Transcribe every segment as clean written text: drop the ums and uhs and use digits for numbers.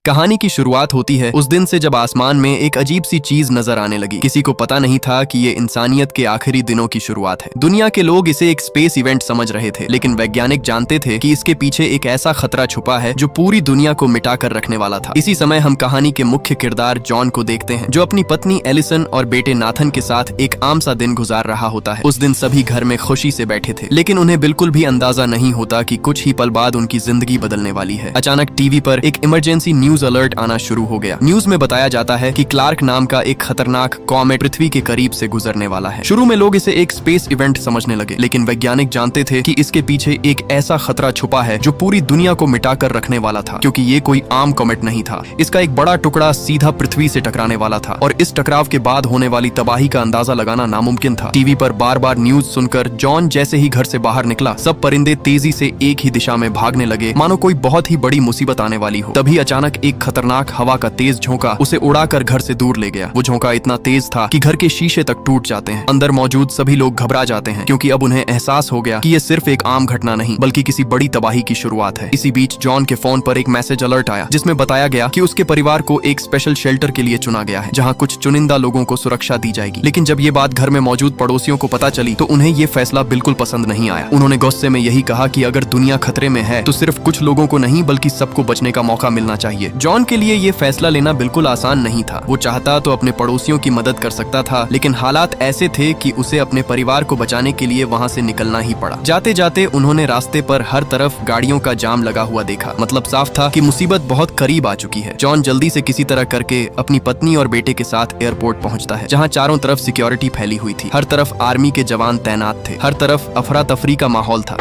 कहानी की शुरुआत होती है उस दिन से जब आसमान में एक अजीब सी चीज नजर आने लगी। किसी को पता नहीं था कि ये इंसानियत के आखिरी दिनों की शुरुआत है। दुनिया के लोग इसे एक स्पेस इवेंट समझ रहे थे, लेकिन वैज्ञानिक जानते थे कि इसके पीछे एक ऐसा खतरा छुपा है जो पूरी दुनिया को मिटा कर रखने वाला था। इसी समय हम कहानी के मुख्य किरदार जॉन को देखते हैं, जो अपनी पत्नी एलिसन और बेटे नाथन के साथ एक आम सा दिन गुजार रहा होता है। उस दिन सभी घर में खुशी से बैठे थे, लेकिन उन्हें बिल्कुल भी अंदाजा नहीं होता कि कुछ ही पल बाद उनकी जिंदगी बदलने वाली है। अचानक टीवी पर एक इमरजेंसी न्यूज अलर्ट आना शुरू हो गया। न्यूज में बताया जाता है कि क्लार्क नाम का एक खतरनाक कॉमेट पृथ्वी के करीब से गुजरने वाला है। शुरू में लोग इसे एक स्पेस इवेंट समझने लगे, लेकिन वैज्ञानिक जानते थे कि इसके पीछे एक ऐसा खतरा छुपा है जो पूरी दुनिया को मिटाकर रखने वाला था, क्योंकि ये कोई आम कॉमेट नहीं था। इसका एक बड़ा टुकड़ा सीधा पृथ्वी से टकराने वाला था और इस टकराव के बाद होने वाली तबाही का अंदाजा लगाना नामुमकिन था। टीवी पर बार बार न्यूज सुनकर जॉन जैसे ही घर से बाहर निकला, सब परिंदे तेजी से एक ही दिशा में भागने लगे, मानो कोई बहुत ही बड़ी मुसीबत आने वाली हो। तभी अचानक एक खतरनाक हवा का तेज झोंका उसे उड़ाकर घर से दूर ले गया। वो झोंका इतना तेज था कि घर के शीशे तक टूट जाते हैं। अंदर मौजूद सभी लोग घबरा जाते हैं, क्योंकि अब उन्हें एहसास हो गया कि ये सिर्फ एक आम घटना नहीं बल्कि किसी बड़ी तबाही की शुरुआत है। इसी बीच जॉन के फोन पर एक मैसेज अलर्ट आया, जिसमें बताया गया कि उसके परिवार को एक स्पेशल शेल्टर के लिए चुना गया है, जहाँ कुछ चुनिंदा लोगों को सुरक्षा दी जाएगी। लेकिन जब ये बात घर में मौजूद पड़ोसियों को पता चली तो उन्हें ये फैसला बिल्कुल पसंद नहीं आया। उन्होंने गुस्से में यही कहा कि अगर दुनिया खतरे में है तो सिर्फ कुछ लोगों को नहीं बल्कि सबको बचने का मौका मिलना चाहिए। जॉन के लिए ये फैसला लेना बिल्कुल आसान नहीं था। वो चाहता तो अपने पड़ोसियों की मदद कर सकता था, लेकिन हालात ऐसे थे कि उसे अपने परिवार को बचाने के लिए वहाँ से निकलना ही पड़ा। जाते जाते उन्होंने रास्ते पर हर तरफ गाड़ियों का जाम लगा हुआ देखा। मतलब साफ था कि मुसीबत बहुत करीब आ चुकी है। जॉन जल्दी से किसी तरह करके अपनी पत्नी और बेटे के साथ एयरपोर्ट पहुँचता है, जहाँ चारों तरफ सिक्योरिटी फैली हुई थी। हर तरफ आर्मी के जवान तैनात थे, हर तरफ अफरा तफरी का माहौल था।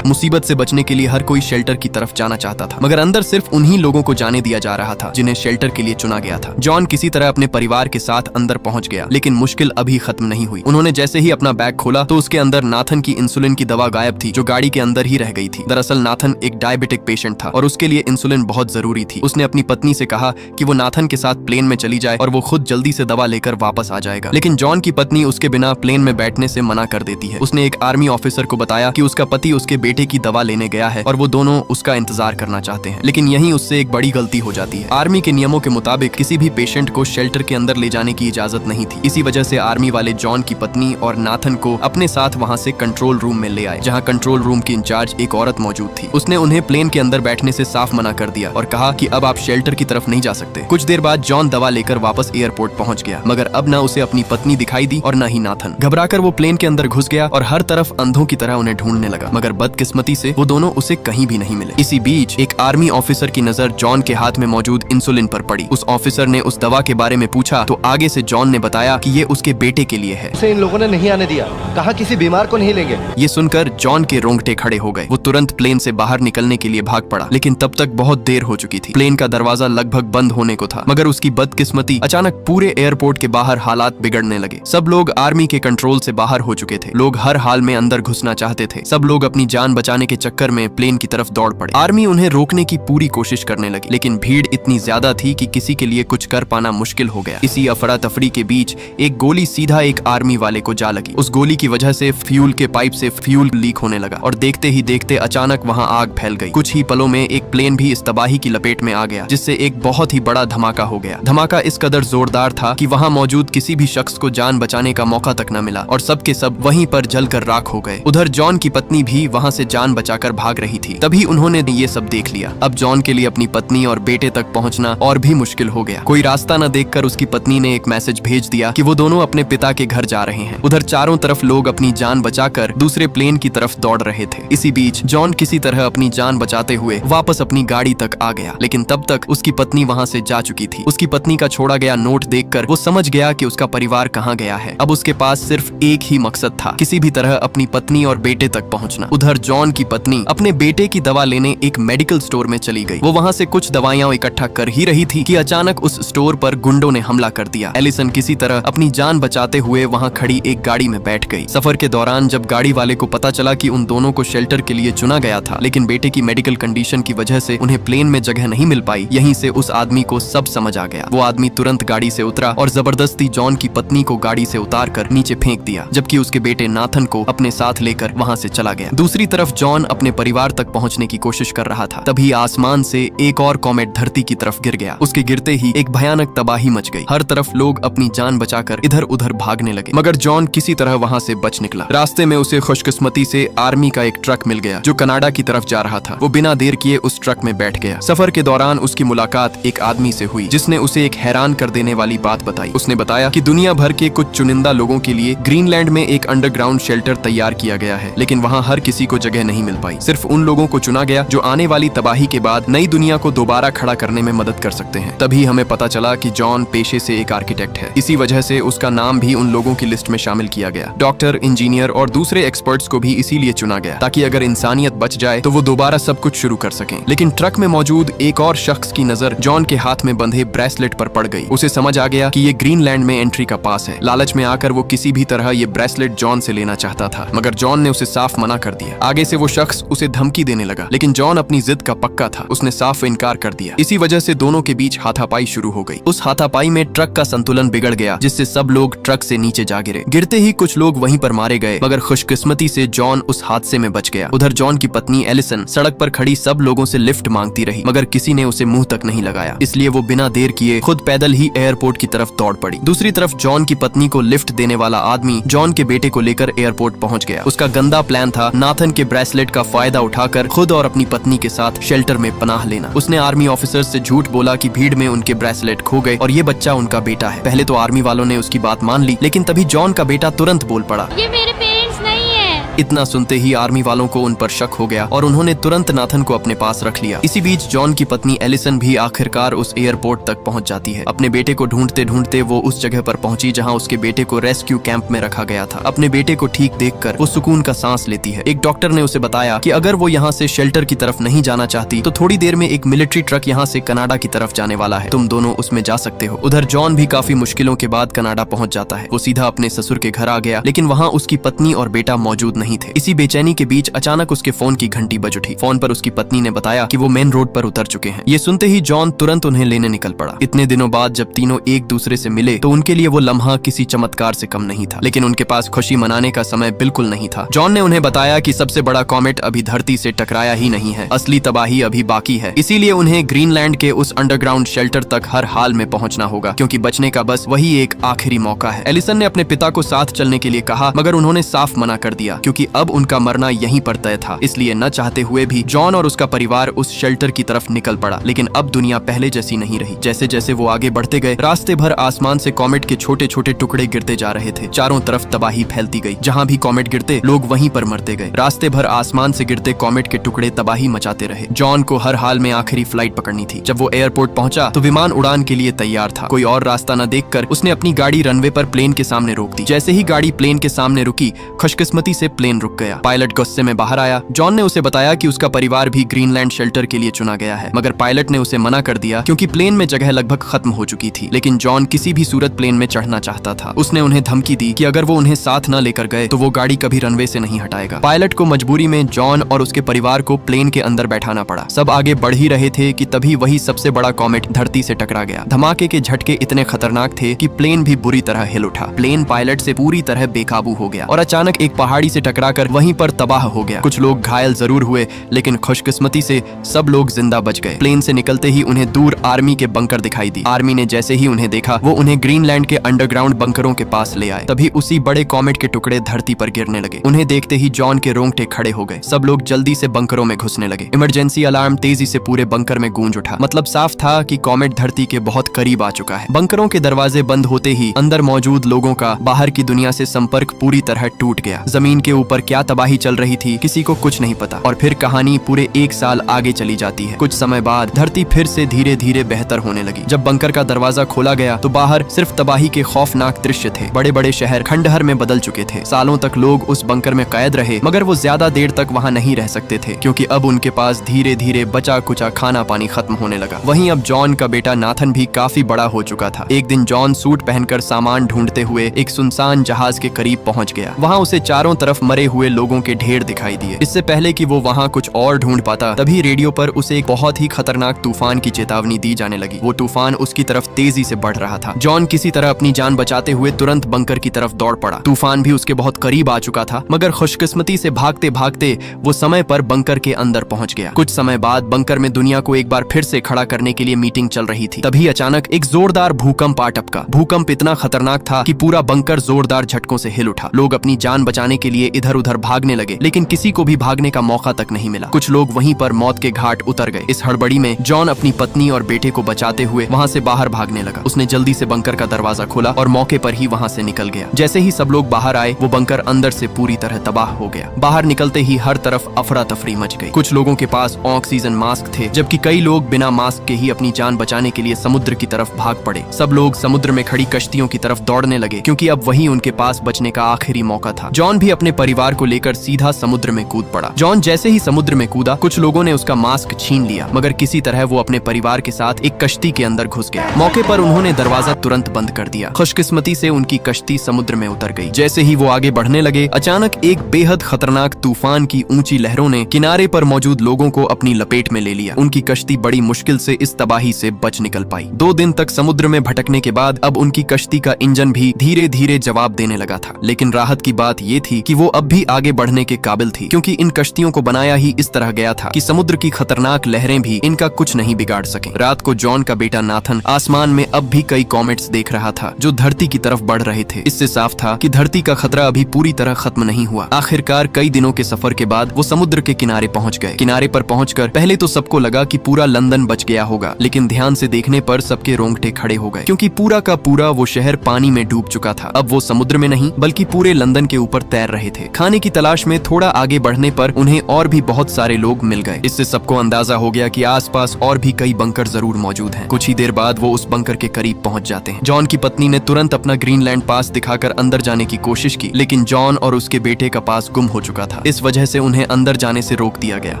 मुसीबत से बचने के लिए हर कोई शेल्टर की तरफ जाना चाहता था, मगर अंदर सिर्फ उन्हीं लोगों को जाने दिया जा रहा था जिन्हें शेल्टर के लिए चुना गया था। जॉन किसी तरह अपने परिवार के साथ अंदर पहुंच गया, लेकिन मुश्किल अभी खत्म नहीं हुई। उन्होंने जैसे ही अपना बैग खोला तो उसके अंदर नाथन की इंसुलिन की दवा गायब थी, जो गाड़ी के अंदर ही रह गई थी। दरअसल नाथन एक डायबिटिक पेशेंट था और उसके लिए इंसुलिन बहुत जरूरी थी। उसने अपनी पत्नी से कहा कि वो नाथन के साथ प्लेन में चली जाए और वो खुद जल्दी से दवा लेकर वापस आ जाएगा, लेकिन जॉन की पत्नी उसके बिना प्लेन में बैठने से मना कर देती है। उसने एक आर्मी ऑफिसर को बताया कि उसका पति उसके बेटे की दवा लेने गया है और वो दोनों उसका इंतजार करना चाहते हैं, लेकिन यहीं उससे एक बड़ी गलती हो जाती है। आर्मी के नियमों के मुताबिक किसी भी पेशेंट को शेल्टर के अंदर ले जाने की इजाजत नहीं थी। इसी वजह से आर्मी वाले जॉन की पत्नी और नाथन को अपने साथ वहां से कंट्रोल रूम में ले आए, जहां कंट्रोल रूम की इंचार्ज एक औरत मौजूद थी। उसने उन्हें प्लेन के अंदर बैठने से साफ मना कर दिया और कहा कि अब आप शेल्टर की तरफ नहीं जा सकते। कुछ देर बाद जॉन दवा लेकर वापस एयरपोर्ट पहुंच गया, मगर अब न उसे अपनी पत्नी दिखाई दी और न ही नाथन। घबराकर वो प्लेन के अंदर घुस गया और हर तरफ अंधों की तरह उन्हें ढूंढने लगा, मगर बदकिस्मती से वो दोनों उसे कहीं भी नहीं मिले। इसी बीच एक आर्मी ऑफिसर की नजर जॉन के हाथ में मौजूद इंसुलिन पर पड़ी। उस ऑफिसर ने उस दवा के बारे में पूछा तो आगे से जॉन ने बताया कि ये उसके बेटे के लिए है। उसे इन लोगों ने नहीं आने दिया, कहा किसी बीमार को नहीं लेंगे। ये सुनकर जॉन के रोंगटे खड़े हो गए। वो तुरंत प्लेन से बाहर निकलने के लिए भाग पड़ा, लेकिन तब तक बहुत देर हो चुकी थी। प्लेन का दरवाजा लगभग बंद होने को था, मगर उसकी बदकिस्मती अचानक पूरे एयरपोर्ट के बाहर हालात बिगड़ने लगे। सब लोग आर्मी के कंट्रोल से बाहर हो चुके थे। लोग हर हाल में अंदर घुसना चाहते थे। सब लोग अपनी जान बचाने के चक्कर में प्लेन की तरफ दौड़ पड़े। आर्मी उन्हें रोकने की पूरी कोशिश करने लगी, लेकिन भीड़ इतनी ज्यादा थी कि किसी के लिए कुछ कर पाना मुश्किल हो गया। इसी अफरा तफरी के बीच एक गोली सीधा एक आर्मी वाले को जा लगी। उस गोली की वजह से फ्यूल के पाइप से फ्यूल लीक होने लगा और देखते ही देखते अचानक वहां आग फैल गई। कुछ ही पलों में एक प्लेन भी इस तबाही की लपेट में आ गया, जिससे एक बहुत ही बड़ा धमाका हो गया। धमाका इस कदर जोरदार था कि वहां मौजूद किसी भी शख्स को जान बचाने का मौका तक न मिला और सबके सब वहीं पर जलकर राख हो गए। उधर जॉन की पत्नी भी वहां से जान बचाकर भाग रही थी। तभी उन्होंने ये सब देख लिया। अब जॉन के लिए अपनी पत्नी और बेटे तक पहुंचना और भी मुश्किल हो गया। कोई रास्ता न देखकर उसकी पत्नी ने एक मैसेज भेज दिया कि वो दोनों अपने पिता के घर जा रहे हैं। उधर चारों तरफ लोग अपनी जान बचाकर दूसरे प्लेन की तरफ दौड़ रहे थे। इसी बीच जॉन किसी तरह अपनी जान बचाते हुए वापस अपनी गाड़ी तक आ गया, लेकिन तब तक उसकी पत्नी वहां से जा चुकी थी। उसकी पत्नी का छोड़ा गया नोट देखकर वो समझ गया कि उसका परिवार कहाँ गया है। अब उसके पास सिर्फ एक ही मकसद था, किसी भी तरह अपनी पत्नी और बेटे तक पहुंचना। उधर जॉन की पत्नी अपने बेटे की दवा लेने एक मेडिकल स्टोर में चली गई। वो वहां से कुछ दवाइयां इकट्ठा कर ही रही थी कि अचानक उस स्टोर पर गुंडों ने हमला कर दिया। एलिसन किसी तरह अपनी जान बचाते हुए वहां खड़ी एक गाड़ी में बैठ गई। सफर के दौरान जब गाड़ी वाले को पता चला कि उन दोनों को शेल्टर के लिए चुना गया था, लेकिन बेटे की मेडिकल कंडीशन की वजह से उन्हें प्लेन में जगह नहीं मिल पाई, यहीं से उस आदमी को सब समझ आ गया। वो आदमी तुरंत गाड़ी से उतरा और जबरदस्ती जॉन की पत्नी को गाड़ी से उतार कर नीचे फेंक दिया, जबकि उसके बेटे नाथन को अपने साथ लेकर वहां से चला गया। दूसरी तरफ जॉन अपने परिवार तक पहुंचने की कोशिश कर रहा था, तभी आसमान से एक और कॉमेट धरती की तरफ गिर गया। उसके गिरते ही एक भयानक तबाही मच गई। हर तरफ लोग अपनी जान बचाकर इधर उधर भागने लगे, मगर जॉन किसी तरह वहां से बच निकला। रास्ते में उसे खुशकिस्मती से आर्मी का एक ट्रक मिल गया जो कनाडा की तरफ जा रहा था। वो बिना देर किए उस ट्रक में बैठ गया। सफर के दौरान उसकी मुलाकात एक आदमी से हुई जिसने उसे एक हैरान कर देने वाली बात बताई। उसने बताया कि दुनिया भर के कुछ चुनिंदा लोगों के लिए ग्रीनलैंड में एक अंडरग्राउंड शेल्टर तैयार किया गया है, लेकिन वहाँ हर किसी को जगह नहीं मिल पाई। सिर्फ उन लोगों को चुना गया जो आने वाली तबाही के बाद नई दुनिया को दोबारा खड़ा करने में मदद कर सकते हैं। तभी हमें पता चला कि जॉन पेशे से एक आर्किटेक्ट है। इसी वजह से उसका नाम भी उन लोगों की लिस्ट में शामिल किया गया। डॉक्टर, इंजीनियर और दूसरे एक्सपर्ट्स को भी इसीलिए चुना गया ताकि अगर इंसानियत बच जाए तो वो दोबारा सब कुछ शुरू कर सकें। लेकिन ट्रक में मौजूद एक और शख्स की नजर जॉन के हाथ में बंधे ब्रेसलेट पर पड़ गई। उसे समझ आ गया कि ये ग्रीनलैंड में एंट्री का पास है। लालच में आकर वो किसी भी तरह ये ब्रेसलेट जॉन से लेना चाहता था, मगर जॉन ने उसे साफ मना कर दिया। आगे से वो शख्स उसे धमकी देने लगा, लेकिन जॉन अपनी जिद का पक्का था। उसने साफ इनकार कर दिया। इसी वजह से दोनों के बीच हाथापाई शुरू हो गई। उस हाथापाई में ट्रक का संतुलन बिगड़ गया, जिससे सब लोग ट्रक से नीचे जा गिरे। गिरते ही कुछ लोग वहीं पर मारे गए, मगर खुशकिस्मती से जॉन उस हादसे में बच गया। उधर जॉन की पत्नी एलिसन सड़क पर खड़ी सब लोगों से लिफ्ट मांगती रही, मगर किसी ने उसे मुंह तक नहीं लगाया। इसलिए वो बिना देर किए खुद पैदल ही एयरपोर्ट की तरफ दौड़ पड़ी। दूसरी तरफ जॉन की पत्नी को लिफ्ट देने वाला आदमी जॉन के बेटे को लेकर एयरपोर्ट पहुंच गया। उसका गंदा प्लान था नाथन के ब्रेसलेट का फायदा उठाकर खुद और अपनी पत्नी के साथ शेल्टर में पनाह लेना। उसने आर्मी ऑफिसर से झूठ बोला कि भीड़ में उनके ब्रेसलेट खो गए और ये बच्चा उनका बेटा है। पहले तो आर्मी वालों ने उसकी बात मान ली, लेकिन तभी जॉन का बेटा तुरंत बोल पड़ा, ये मेरे पेरेंट्स नहीं है। इतना सुनते ही आर्मी वालों को उन पर शक हो गया और उन्होंने तुरंत नाथन को अपने पास रख लिया। इसी बीच जॉन की पत्नी एलिसन भी आखिरकार उस एयरपोर्ट तक पहुंच जाती है। अपने बेटे को ढूंढते ढूंढते वो उस जगह पर पहुंची जहां उसके बेटे को रेस्क्यू कैंप में रखा गया था। अपने बेटे को ठीक देखकर वो सुकून का सांस लेती है। एक डॉक्टर ने उसे बताया कि अगर वो यहाँ से शेल्टर की तरफ नहीं जाना चाहती तो थोड़ी देर में एक मिलिट्री ट्रक यहाँ से कनाडा की तरफ जाने वाला है, तुम दोनों उसमें जा सकते हो। उधर जॉन भी काफी मुश्किलों के बाद कनाडा पहुंच जाता है। वो सीधा अपने ससुर के घर आ गया, लेकिन वहाँ उसकी पत्नी और बेटा मौजूद नहीं थे। इसी बेचैनी के बीच अचानक उसके फोन की घंटी बज उठी। फोन पर उसकी पत्नी ने बताया कि वो मेन रोड पर उतर चुके हैं। ये सुनते ही जॉन तुरंत उन्हें लेने निकल पड़ा। इतने दिनों बाद जब तीनों एक दूसरे से मिले तो उनके लिए वो लम्हा किसी चमत्कार से कम नहीं था, लेकिन उनके पास खुशी मनाने का समय बिल्कुल नहीं था। जॉन ने उन्हें बताया कि सबसे बड़ा कॉमेट अभी धरती से टकराया ही नहीं है, असली तबाही अभी बाकी है। इसीलिए उन्हें ग्रीनलैंड के उस अंडरग्राउंड शेल्टर तक हर हाल में पहुंचना होगा, क्योंकि बचने का बस वही एक आखिरी मौका है। एलिसन ने अपने पिता को साथ चलने के लिए कहा, मगर उन्होंने साफ मना कर दिया, क्योंकि अब उनका मरना यहीं पर तय था। इसलिए न चाहते हुए भी जॉन और उसका परिवार उस शेल्टर की तरफ निकल पड़ा। लेकिन अब दुनिया पहले जैसी नहीं रही। जैसे जैसे वो आगे बढ़ते गए, रास्ते भर आसमान से कॉमेट के छोटे छोटे टुकड़े गिरते जा रहे थे। चारों तरफ तबाही फैलती गई। जहाँ भी कॉमेट गिरते लोग वहीं पर मरते गए। रास्ते भर आसमान से गिरते कॉमेट के टुकड़े तबाही मचाते रहे। जॉन को हर हाल में आखिरी फ्लाइट पकड़नी थी। जब वो एयरपोर्ट पहुंचा तो विमान उड़ान के लिए तैयार था। कोई और रास्ता न देखकर उसने अपनी गाड़ी रनवे पर प्लेन के सामने रोक दी। जैसे ही गाड़ी प्लेन के सामने रुकी, खुशकिस्मती से प्लेन रुक गया। पायलट गुस्से में बाहर आया। जॉन ने उसे बताया कि उसका परिवार भी ग्रीनलैंड शेल्टर के लिए चुना गया है, मगर पायलट ने उसे मना कर दिया क्योंकि प्लेन में जगह लगभग खत्म हो चुकी थी। लेकिन जॉन किसी भी सूरत प्लेन में चढ़ना चाहता था। उसने उन्हें धमकी दी कि अगर वो उन्हें साथ न लेकर गए तो वो गाड़ी कभी रनवे से नहीं हटाएगा। पायलट को मजबूरी में जॉन और उसके परिवार को प्लेन के अंदर बैठाना पड़ा। सब आगे बढ़ ही रहे थे कि तभी वही सबसे बड़ा कॉमेट धरती से टकरा गया। धमाके के झटके इतने खतरनाक थे कि प्लेन भी बुरी तरह हिल उठा। प्लेन पायलट से पूरी तरह बेकाबू हो गया और अचानक एक पहाड़ी से टकराकर वहीं पर तबाह हो गया। कुछ लोग घायल जरूर हुए, लेकिन खुशकिस्मती से सब लोग जिंदा बच गए। प्लेन से निकलते ही उन्हें दूर आर्मी के बंकर दिखाई दी। आर्मी ने जैसे ही उन्हें देखा, वो उन्हें ग्रीनलैंड के अंडरग्राउंड बंकरों के पास ले आए। तभी उसी बड़े कॉमेट के टुकड़े धरती पर गिरने लगे। उन्हें देखते ही जॉन के रोंगटे खड़े हो गए। सब लोग जल्दी से बंकरों में घुसने लगे। इमरजेंसी अलार्म तेजी से पूरे बंकर में गूंज उठा। मतलब साफ था कि कॉमेट धरती के बहुत करीब आ चुका है। बंकरों के दरवाजे बंद होते ही अंदर मौजूद लोगों का बाहर की दुनिया से संपर्क पूरी तरह टूट गया। जमीन के ऊपर क्या तबाही चल रही थी किसी को कुछ नहीं पता। और फिर कहानी पूरे 1 साल आगे चली जाती है। कुछ समय बाद धरती फिर से धीरे धीरे बेहतर होने लगी। जब बंकर का दरवाजा खोला गया तो बाहर सिर्फ तबाही के खौफनाक दृश्य थे। बड़े बड़े शहर खंडहर में बदल चुके थे। सालों तक लोग उस बंकर में कैद रहे, मगर वो ज्यादा देर तक वहाँ नहीं रह सकते थे, क्योंकि अब उनके पास धीरे धीरे बचा कुचा खाना पानी खत्म होने लगा। वहीं अब जॉन का बेटा नाथन भी काफी बड़ा हो चुका था। एक दिन जॉन सूट पहनकर सामान ढूंढते हुए एक सुनसान जहाज के करीब पहुंच गया। वहाँ उसे चारों तरफ मरे हुए लोगों के ढेर दिखाई दिए। इससे पहले कि वो वहाँ कुछ और ढूंढ पाता, तभी रेडियो पर उसे एक बहुत ही खतरनाक तूफान की चेतावनी दी जाने लगी। वो तूफान उसकी तरफ तेजी से बढ़ रहा था। जॉन किसी तरह अपनी जान बचाते हुए तुरंत बंकर की तरफ दौड़ पड़ा। तूफान भी उसके बहुत करीब आ चुका था, मगर खुशकिस्मती से भागते भागते वो समय पर बंकर के अंदर पहुंच गया। कुछ समय बाद बंकर में दुनिया को एक बार फिर से खड़ा करने के लिए मीटिंग चल रही थी। तभी अचानक एक जोरदार भूकंप आ टपका। भूकंप इतना खतरनाक था कि पूरा बंकर जोरदार झटकों से हिल उठा। लोग अपनी जान बचाने के लिए इधर उधर भागने लगे, लेकिन किसी को भी भागने का मौका तक नहीं मिला। कुछ लोग वहीं पर मौत के घाट उतर गए। इस हड़बड़ी में जॉन अपनी पत्नी और बेटे को बचाते हुए वहां से बाहर भागने लगा। उसने जल्दी से बंकर का दरवाजा खोला और मौके पर ही वहां से निकल गया। जैसे ही सब लोग बाहर आए, वो बंकर अंदर से पूरी तरह तबाह हो गया। बाहर निकलते ही हर तरफ अफरा तफरी मच गई। कुछ लोगों के पास ऑक्सीजन मास्क थे, जबकि कई लोग बिना मास्क के ही अपनी जान बचाने के लिए समुद्र की तरफ भाग पड़े। सब लोग समुद्र में खड़ी कश्तियों की तरफ दौड़ने लगे, क्योंकि अब वही उनके पास बचने का आखिरी मौका था। जॉन भी अपने परिवार को लेकर सीधा समुद्र में कूद पड़ा। जॉन जैसे ही समुद्र में कूदा, कुछ लोगों ने उसका मास्क छीन लिया, मगर किसी तरह वो अपने परिवार के साथ एक कश्ती के अंदर घुस गया। मौके पर उन्होंने दरवाजा तुरंत बंद कर दिया। खुशकिस्मती से उनकी कश्ती समुद्र में उतर गई। जैसे ही वो आगे बढ़ने लगे, अचानक एक बेहद खतरनाक तूफान की ऊंची लहरों ने किनारे पर मौजूद लोगों को अपनी लपेट में ले लिया। उनकी कश्ती बड़ी मुश्किल से इस तबाही से बच निकल पाई। 2 दिन तक समुद्र में भटकने के बाद अब उनकी कश्ती का इंजन भी धीरे धीरे जवाब देने लगा था। लेकिन राहत की बात ये थी कि वो अब भी आगे बढ़ने के काबिल थी, क्योंकि इन कश्तियों को बनाया ही इस तरह गया था कि समुद्र की खतरनाक लहरें भी इनका कुछ नहीं बिगाड़ सके। रात को जॉन का बेटा नाथन आसमान में अब भी कई कॉमेट्स देख रहा था, जो धरती की तरफ बढ़ रहे थे। इससे साफ था कि धरती का खतरा अभी पूरी तरह खत्म नहीं हुआ। आखिरकार कई दिनों के सफर के बाद वो समुद्र के किनारे पहुंच गए। किनारे पर पहुंचकर पहले तो सबको लगा कि पूरा लंदन बच गया होगा, लेकिन ध्यान से देखने पर सबके रोंगटे खड़े हो गए, क्योंकि पूरा का पूरा वो शहर पानी में डूब चुका था। अब वो समुद्र में नहीं, बल्कि पूरे लंदन के ऊपर तैर रहे थे। खाने की तलाश में थोड़ा आगे बढ़ने पर उन्हें और भी बहुत सारे लोग मिल गए। इससे सबको अंदाजा हो गया कि आसपास और भी कई बंकर जरूर मौजूद हैं। कुछ ही देर बाद वो उस बंकर के करीब पहुंच जाते हैं। जॉन की पत्नी ने तुरंत अपना ग्रीनलैंड पास दिखाकर अंदर जाने की कोशिश की, लेकिन जॉन और उसके बेटे का पास गुम हो चुका था। इस वजह से उन्हें अंदर जाने से रोक दिया गया।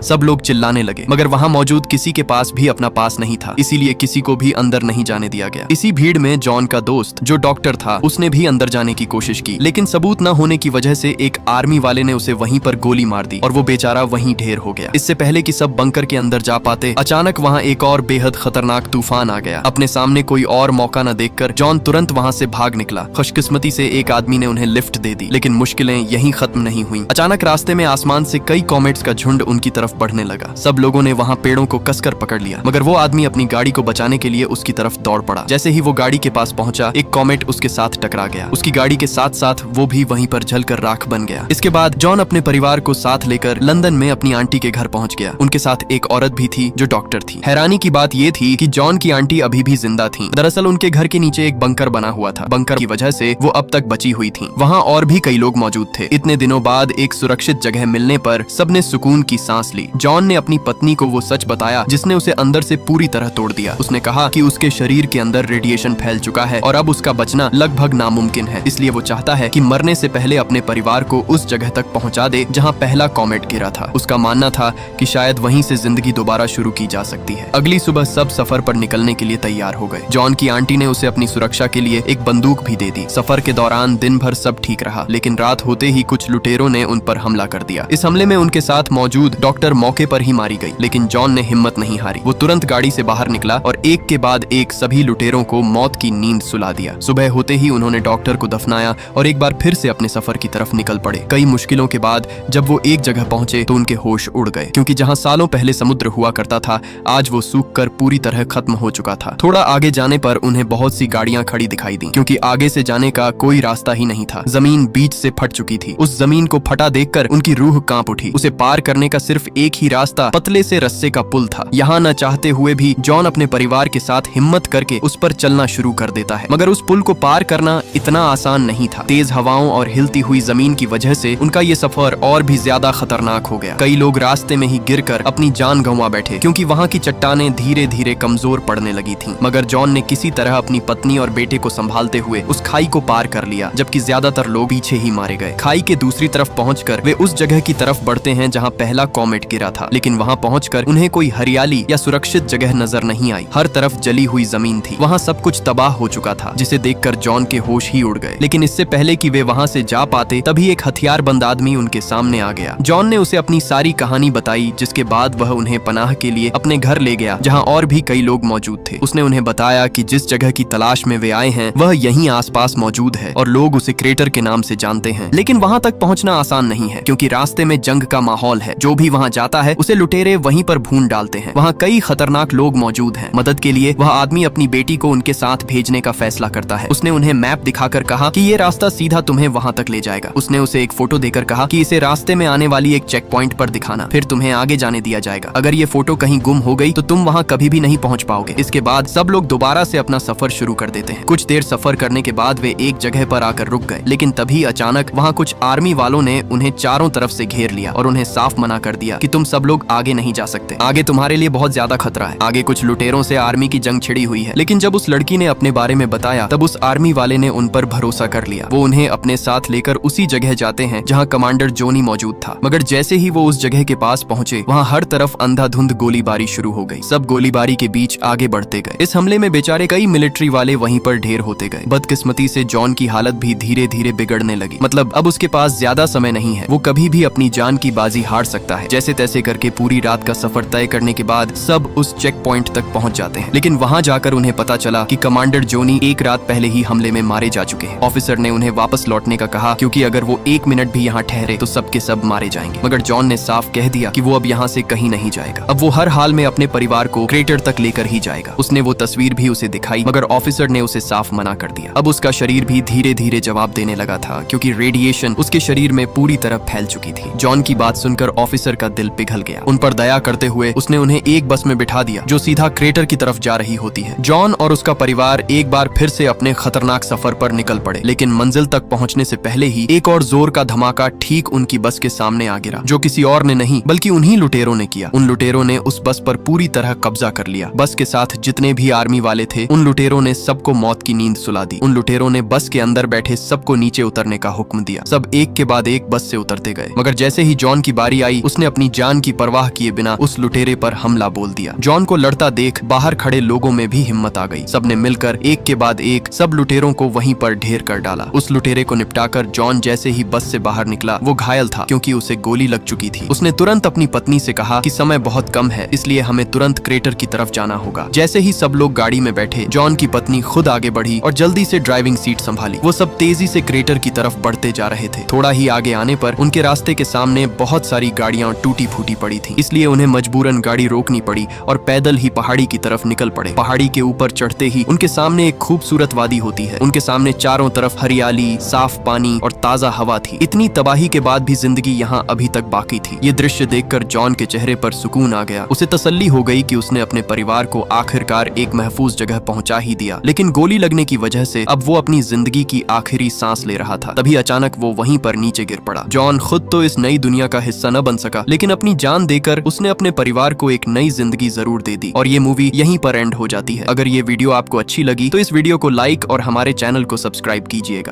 सब लोग चिल्लाने लगे, मगर वहाँ मौजूद किसी के पास भी अपना पास नहीं था, इसीलिए किसी को भी अंदर नहीं जाने दिया गया। इसी भीड़ में जॉन का दोस्त, जो डॉक्टर था, उसने भी अंदर जाने की कोशिश की, लेकिन सबूत न होने की वजह से एक आर्मी वाले ने उसे वहीं पर गोली मार दी और वो बेचारा वहीं ढेर हो गया। इससे पहले कि सब बंकर के अंदर जा पाते, अचानक वहाँ एक और बेहद खतरनाक तूफान आ गया। अपने सामने कोई और मौका न देखकर जॉन तुरंत वहाँ से भाग निकला। खुशकिस्मती से एक आदमी ने उन्हें लिफ्ट दे दी, लेकिन मुश्किलें यहीं खत्म नहीं हुई। अचानक रास्ते में आसमान से कई कॉमेट्स का झुंड उनकी तरफ बढ़ने लगा। सब लोगों ने वहाँ पेड़ों को कसकर पकड़ लिया, मगर वो आदमी अपनी गाड़ी को बचाने के लिए उसकी तरफ दौड़ पड़ा। जैसे ही वो गाड़ी के पास पहुंचा, एक कॉमेट उसके साथ टकरा गया। उसकी गाड़ी के साथ साथ वो भी वहीं पर जलकर राख बन गया। इसके बाद जॉन अपने परिवार को साथ लेकर लंदन में अपनी आंटी के घर पहुंच गया। उनके साथ एक औरत भी थी जो डॉक्टर थी। हैरानी की बात ये थी कि जॉन की आंटी अभी भी जिंदा थी। दरअसल उनके घर के नीचे एक बंकर बना हुआ था। बंकर की वजह से वो अब तक बची हुई थी। वहाँ और भी कई लोग मौजूद थे। इतने दिनों बाद एक सुरक्षित जगह मिलने पर सबने सुकून की सांस ली। जॉन ने अपनी पत्नी को वो सच बताया जिसने उसे अंदर से पूरी तरह तोड़ दिया। उसने कहा कि उसके शरीर के अंदर रेडिएशन फैल चुका है और अब उसका बचना लगभग नामुमकिन है। इसलिए वो चाहता है कि मरने से पहले अपने परिवार को उस जगह तक पहुंचा दे जहां पहला कॉमेट गिरा था। उसका मानना था कि शायद वहीं से जिंदगी दोबारा शुरू की जा सकती है। अगली सुबह सब सफर पर निकलने के लिए तैयार हो गए। जॉन की आंटी ने उसे अपनी सुरक्षा के लिए एक बंदूक भी दे दी। सफर के दौरान दिन भर सब ठीक रहा, लेकिन रात होते ही कुछ लुटेरों ने उन पर हमला कर दिया। इस हमले में उनके साथ मौजूद डॉक्टर मौके पर ही मारी गई, लेकिन जॉन ने हिम्मत नहीं हारी। वो तुरंत गाड़ी से बाहर निकला और एक के बाद एक सभी लुटेरों को मौत की नींद सुला दिया। सुबह होते ही उन्होंने डॉक्टर को दफनाया और एक बार फिर से अपने सफर की तरफ निकल पड़े। कई मुश्किलों के बाद जब वो एक जगह पहुंचे तो उनके होश उड़ गए, क्योंकि जहां सालों पहले समुद्र हुआ करता था, आज वो सूख कर पूरी तरह खत्म हो चुका था। थोड़ा आगे जाने पर उन्हें बहुत सी गाड़ियां खड़ी दिखाई दी, क्योंकि आगे से जाने का कोई रास्ता ही नहीं था। जमीन बीच से फट चुकी थी। उस जमीन को फटा देखकर उनकी रूह कांप उठी। उसे पार करने का सिर्फ एक ही रास्ता पतले से रस्से का पुल था। यहाँ न चाहते हुए भी जॉन अपने परिवार के साथ हिम्मत करके उस पर चलना शुरू कर देता है, मगर उस पुल को पार करना इतना आसान नहीं था। तेज हवाओं और हिलती हुई जमीन की वजह से उनका ये सफर और भी ज्यादा खतरनाक हो गया। कई लोग रास्ते में ही गिरकर अपनी जान गंवा बैठे, क्योंकि वहाँ की चट्टानें धीरे धीरे कमजोर पड़ने लगी थीं। मगर जॉन ने किसी तरह अपनी पत्नी और बेटे को संभालते हुए उस खाई को पार कर लिया, जबकि ज्यादातर लोग पीछे ही मारे गए। खाई के दूसरी तरफ पहुंचकर वे उस जगह की तरफ बढ़ते हैं जहां पहला कॉमेट गिरा था, लेकिन वहां पहुंचकर उन्हें कोई हरियाली या सुरक्षित जगह नजर नहीं आई। हर तरफ जली हुई जमीन थी। वहां सब कुछ तबाह हो चुका था, जिसे देखकर जॉन के होश ही उड़ गए। लेकिन इससे पहले कि वे वहां से जा पाते, तभी एक हथियारबंद आदमी उनके सामने आ गया। जॉन ने उसे अपनी सारी कहानी बताई, जिसके बाद वह उन्हें पनाह के लिए अपने घर ले गया, जहाँ और भी कई लोग मौजूद थे। उसने उन्हें बताया कि जिस जगह की तलाश में वे आए हैं वह यहीं आसपास मौजूद है और लोग उसे क्रेटर के नाम से जानते हैं। लेकिन वहाँ तक पहुँचना आसान नहीं है, क्योंकि रास्ते में जंग का माहौल है। जो भी वहाँ जाता है उसे लुटेरे वहीं पर भून डालते हैं। वहाँ कई खतरनाक लोग मौजूद हैं। मदद के लिए वह आदमी अपनी बेटी को उनके साथ भेजने का फैसला करता है। उसने उन्हें मैप दिखाकर कहा कि ये रास्ता सीधा तुम्हें वहाँ तक ले जाएगा। उसने उसे एक फोटो देकर कहा कि इसे रास्ते में आने वाली एक चेक पॉइंट पर दिखाना, फिर तुम्हें आगे जाने दिया जाएगा। अगर ये फोटो कहीं गुम हो गई तो तुम वहाँ कभी भी नहीं पहुँच पाओगे। इसके बाद सब लोग दोबारा से अपना सफर शुरू कर देते हैं। कुछ देर सफर करने के बाद वे एक जगह पर आकर रुक गए, लेकिन तभी अचानक वहाँ कुछ आर्मी वालों ने उन्हें चारों तरफ से घेर लिया और उन्हें साफ मना कर दिया कि तुम सब लोग आगे नहीं जा सकते। आगे तुम्हारे लिए बहुत ज्यादा खतरा है। आगे कुछ लुटेरों से आर्मी की जंग छिड़ी हुई है। लेकिन जब उस लड़की ने अपने बारे में बताया तब उस आर्मी वाले ने उन पर भरोसा कर लिया। वो उन्हें अपने साथ लेकर उसी जगह जाते हैं जहाँ कमांडर जोनी मौजूद था। मगर जैसे ही वो उस जगह के पास पहुंचे वहाँ हर तरफ अंधाधुंध गोलीबारी शुरू हो गई। सब गोलीबारी के बीच आगे बढ़ते गए। इस हमले में बेचारे कई मिलिट्री वाले वहीं पर ढेर होते गए। बदकिस्मती से जॉन की हालत भी धीरे धीरे बिगड़ने लगी। मतलब अब उसके पास ज्यादा समय नहीं है। वो कभी भी अपनी जान की बाजी हार सकता है। जैसे तैसे करके पूरी रात का सफर तय करने के बाद सब उस चेक पॉइंट तक पहुंच जाते हैं। लेकिन वहां जाकर उन्हें पता चला कि कमांडर जोनी एक रात पहले ही हमले में मारे जा चुके हैं। ऑफिसर ने उन्हें वापस लौटने का कहा, क्योंकि अगर वो 1 मिनट भी यहाँ ठहरे तो सबके सब मारे जाएंगे। मगर जॉन ने साफ कह दिया कि वो अब यहाँ से कहीं नहीं जाएगा। अब वो हर हाल में अपने परिवार को क्रेटर तक लेकर ही जाएगा। उसने वो तस्वीर भी उसे दिखाई, मगर ऑफिसर ने उसे साफ मना कर दिया। अब उसका शरीर भी धीरे धीरे जवाब देने लगा था, क्योंकि रेडिएशन उसके शरीर में पूरी तरह फैल चुकी थी। जॉन की बात सुनकर ऑफिसर का दिल पिघल गया। उन पर दया करते हुए उसने उन्हें एक बस में बिठा दिया जो सीधा क्रेटर की तरफ जा रही होती है। जॉन और उसका परिवार एक बार फिर से अपने खतरनाक सफर पर निकल पड़े, लेकिन मंजिल तक पहुंचने से पहले ही एक और जोर का धमाका ठीक उनकी बस के सामने आ गिरा, जो किसी और ने नहीं बल्कि उन्हीं लुटेरों ने किया। उन लुटेरों ने उस बस पर पूरी तरह कब्जा कर लिया। बस के साथ जितने भी आर्मी वाले थे उन लुटेरों ने सबको मौत की नींद सुला दी। उन लुटेरों ने बस के अंदर बैठे सबको नीचे उतरने का हुक्म दिया। सब एक के बाद एक बस से उतरते गए, मगर जैसे ही जॉन की बारी आई उसने अपनी जान की परवाह किए बिना उस लुटेरे पर हमला बोल दिया। जॉन को लड़ता देख बाहर खड़े लोगों में भी हिम्मत आ गई। सबने मिलकर एक के बाद एक सब लुटेरों को वहीं पर ढेर कर डाला। उस लुटेरे को निपटाकर जॉन जैसे ही बस से बाहर निकला वो घायल था, क्योंकि उसे गोली लग चुकी थी। उसने तुरंत अपनी पत्नी से कहा कि समय बहुत कम है, इसलिए हमें तुरंत क्रेटर की तरफ जाना होगा। जैसे ही सब लोग गाड़ी में बैठे जॉन की पत्नी खुद आगे बढ़ी और जल्दी से ड्राइविंग सीट संभाली। वो सब तेजी से क्रेटर की तरफ बढ़ते जा रहे थे। थोड़ा ही आगे आने पर उनके रास्ते के सामने बहुत सारी गाड़ियां टूटी फूटी पड़ी थी, इसलिए उन्हें मजबूरन गाड़ी रोकनी पड़ी और पैदल ही पहाड़ी की तरफ निकल पड़े। पहाड़ी के ऊपर चढ़ते ही उनके सामने एक खूबसूरत वादी होती है। उनके सामने चारों तरफ हरियाली, साफ पानी और ताजा हवा थी। इतनी तबाही के बाद भी जिंदगी यहाँ अभी तक बाकी थी। ये दृश्य देखकर जॉन के चेहरे पर सुकून आ गया। उसे तसल्ली हो गई कि उसने अपने परिवार को आखिरकार एक महफूज जगह पहुंचा ही दिया। लेकिन गोली लगने की वजह से अब वो अपनी जिंदगी की आखिरी सांस ले रहा था। तभी अचानक वो वहीं पर नीचे गिर पड़ा। जॉन खुद तो इस नई दुनिया का हिस्सा न बन सका, लेकिन अपनी जान देकर उसने अपने परिवार को एक नई जिंदगी जरूर दे दी। और ये मूवी यहीं पर एंड हो जाती है। अगर ये वीडियो आपको अच्छी लगी तो इस वीडियो को लाइक और हमारे चैनल को सब्सक्राइब कीजिएगा।